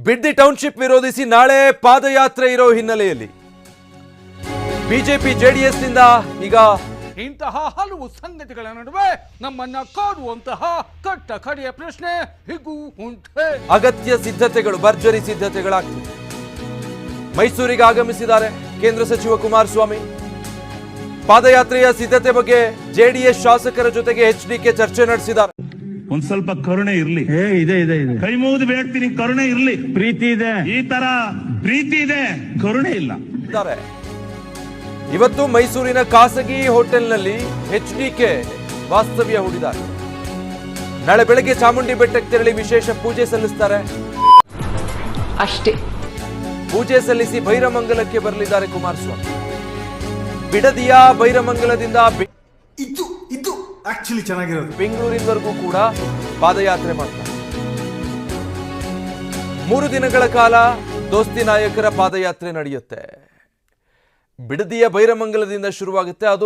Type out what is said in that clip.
ಬಿಡ್ದಿ township ವಿರೋಧಿಸಿ ನಾಳೆ ಪಾದಯಾತ್ರೆ ಇರೋ ಹಿನ್ನೆಲೆಯಲ್ಲಿ ಬಿಜೆಪಿ ಜೆಡಿಎಸ್ ನಿಂದ ಈಗ ಇಂತಹ ಹಲವು ಸಂಗತಿಗಳ ನಡುವೆ ನಮ್ಮನ್ನ ಕಾಡುವಂತಹ ಕಟ್ಟ ಕಡೆಯ ಪ್ರಶ್ನೆ ಹೀಗೂ ಉಂಟೆ. ಅಗತ್ಯ ಸಿದ್ಧತೆಗಳು, ಭರ್ಜರಿ ಸಿದ್ಧತೆಗಳಾಗ್ತಿವೆ. ಮೈಸೂರಿಗೆ ಆಗಮಿಸಿದ್ದಾರೆ ಕೇಂದ್ರ ಸಚಿವ ಕುಮಾರಸ್ವಾಮಿ. ಪಾದಯಾತ್ರೆಯ ಸಿದ್ಧತೆ ಬಗ್ಗೆ ಜೆಡಿಎಸ್ ಶಾಸಕರ ಜೊತೆಗೆ ಎಚ್ಡಿಕೆ ಚರ್ಚೆ ನಡೆಸಿದ್ದಾರೆ. ಒಂದ್ ಸ್ವಲ್ಪ ಕರುಣೆ ಇರ್ಲಿ. ಇದೆ ಇದೆ ಇದೆ. ಕೈ ಮುಗಿದು ಬೇಡ್ತೀನಿ, ಕರುಣೆ ಇರ್ಲಿ. ಪ್ರೀತಿ ಇದೆ. ಈ ತರ ಪ್ರೀತಿ ಇದೆ, ಕರುಣೆ ಇಲ್ಲ. ಇವತ್ತು ಮೈಸೂರಿನ ಖಾಸಗಿ ಹೋಟೆಲ್ನಲ್ಲಿ ಎಚ್ಡಿಕೆ ವಾಸ್ತವ್ಯ ಹೂಡಿದ್ದಾರೆ. ನಾಳೆ ಬೆಳಗ್ಗೆ ಚಾಮುಂಡಿ ಬೆಟ್ಟಕ್ಕೆ ತೆರಳಿ ವಿಶೇಷ ಪೂಜೆ ಸಲ್ಲಿಸುತ್ತಾರೆ. ಅಷ್ಟೇ ಪೂಜೆ ಸಲ್ಲಿಸಿ ಬೈರಮಂಗಲಕ್ಕೆ ಬರಲಿದ್ದಾರೆ ಕುಮಾರಸ್ವಾಮಿ. ಬಿಡದಿಯ ಬೈರಮಂಗಲದಿಂದ ಇದು ಆಕ್ಚುಲಿ ಚೆನ್ನಾಗಿರೋದು. ಬೆಂಗಳೂರಿನವರೆಗೂ ಕೂಡ ಪಾದಯಾತ್ರೆ ಮಾಡ್ತಾರೆ. 3 ದಿನಗಳ ಕಾಲ ದೋಸ್ತಿ ನಾಯಕರ ಪಾದಯಾತ್ರೆ ನಡೆಯುತ್ತೆ. ಬಿಡದಿಯ ಬೈರಮಂಗಲದಿಂದ ಶುರುವಾಗುತ್ತೆ. ಅದು